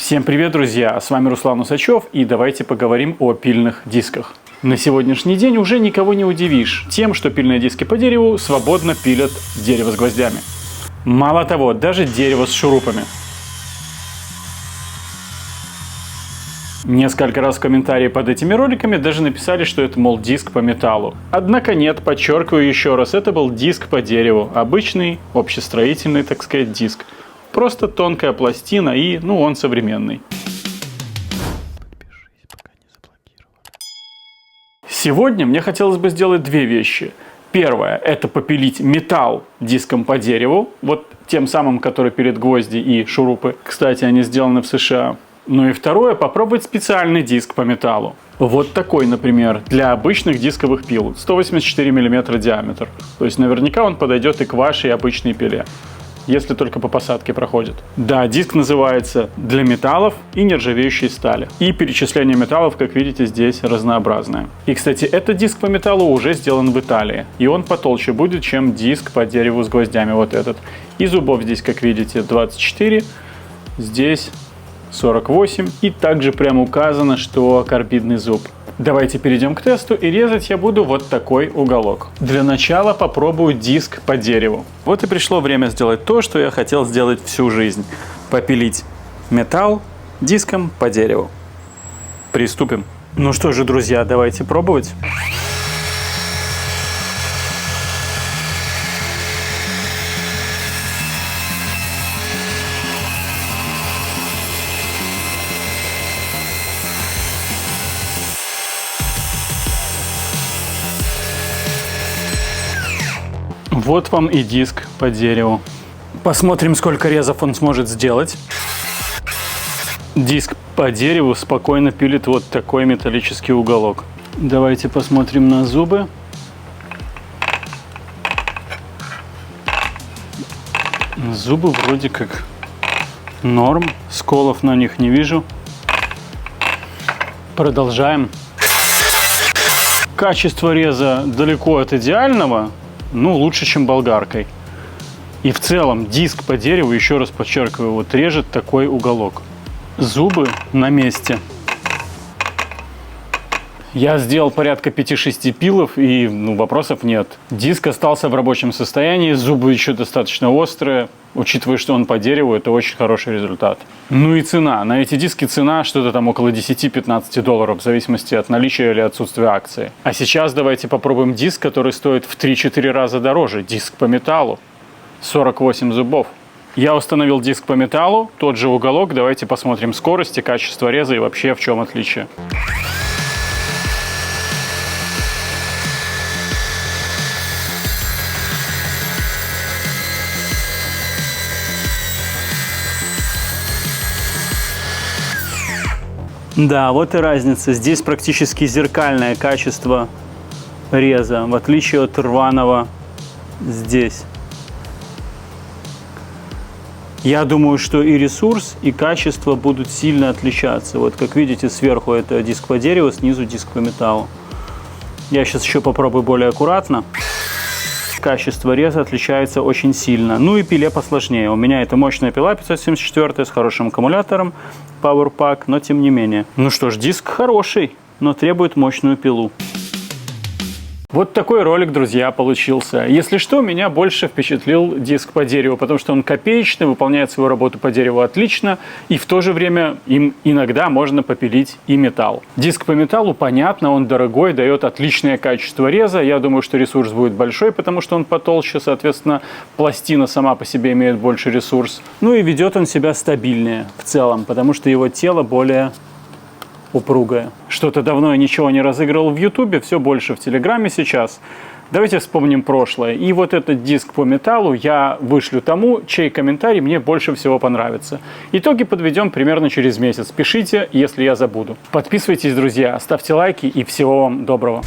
Всем привет, друзья! С вами Руслан Усачев, и давайте поговорим о пильных дисках. На сегодняшний день уже никого не удивишь тем, что пильные диски по дереву свободно пилят дерево с гвоздями. Мало того, даже дерево с шурупами. Несколько раз в комментарии под этими роликами даже написали, что это, мол, диск по металлу. Однако нет, подчеркиваю еще раз, это был диск по дереву. Обычный, общестроительный, так сказать, диск. Просто тонкая пластина и, он современный. Сегодня мне хотелось бы сделать две вещи. Первое – это попилить металл диском по дереву, вот тем самым, который пилит гвозди и шурупы. Кстати, они сделаны в США. Ну и второе – попробовать специальный диск по металлу. Вот такой, например, для обычных дисковых пил. 184 мм диаметр. То есть наверняка он подойдет и к вашей обычной пиле, если только по посадке проходит. Да, диск называется «Для металлов и нержавеющей стали». И перечисление металлов, как видите, здесь разнообразное. И, кстати, этот диск по металлу уже сделан в Италии. И он потолще будет, чем диск по дереву с гвоздями, вот этот. И зубов здесь, как видите, 24. Здесь 48. И также прямо указано, что карбидный зуб. Давайте перейдем к тесту, и резать я буду вот такой уголок. Для начала попробую диск по дереву. Вот и пришло время сделать то, что я хотел сделать всю жизнь. Попилить металл диском по дереву. Приступим. Ну что же, друзья, давайте пробовать. Вот вам и диск по дереву. Посмотрим, сколько резов он сможет сделать. Диск по дереву спокойно пилит вот такой металлический уголок. Давайте посмотрим на зубы. Зубы вроде как норм. Сколов на них не вижу. Продолжаем. Качество реза далеко от идеального. Лучше, чем болгаркой. И в целом диск по дереву, еще раз подчеркиваю, вот режет такой уголок. Зубы на месте. Я сделал порядка 5-6 пилов, и вопросов нет. Диск остался в рабочем состоянии, зубы еще достаточно острые. Учитывая, что он по дереву, это очень хороший результат. Ну и цена. На эти диски цена что-то там около 10-15 долларов, в зависимости от наличия или отсутствия акции. А сейчас давайте попробуем диск, который стоит в 3-4 раза дороже. Диск по металлу. 48 зубов. Я установил диск по металлу, тот же уголок. Давайте посмотрим скорость и качество реза и вообще в чем отличие. Да, вот и разница. Здесь практически зеркальное качество реза, в отличие от рваного здесь. Я думаю, что и ресурс, и качество будут сильно отличаться. Вот как видите, сверху это диск по дереву, снизу диск по металлу. Я сейчас еще попробую более аккуратно. Качество реза отличается очень сильно. Ну и пиле посложнее. У меня это мощная пила 574 с хорошим аккумулятором, Power Pack, но тем не менее. Ну что ж, диск хороший, но требует мощную пилу. Вот такой ролик, друзья, получился. Если что, меня больше впечатлил диск по дереву, потому что он копеечный, выполняет свою работу по дереву отлично, и в то же время им иногда можно попилить и металл. Диск по металлу, понятно, он дорогой, дает отличное качество реза. Я думаю, что ресурс будет большой, потому что он потолще, соответственно, пластина сама по себе имеет больше ресурс. Ну и ведет он себя стабильнее в целом, потому что его тело более упругая. Что-то давно я ничего не разыгрывал в Ютубе, все больше в Телеграме сейчас. Давайте вспомним прошлое. И вот этот диск по металлу я вышлю тому, чей комментарий мне больше всего понравится. Итоги подведем примерно через месяц. Пишите, если я забуду. Подписывайтесь, друзья, ставьте лайки и всего вам доброго.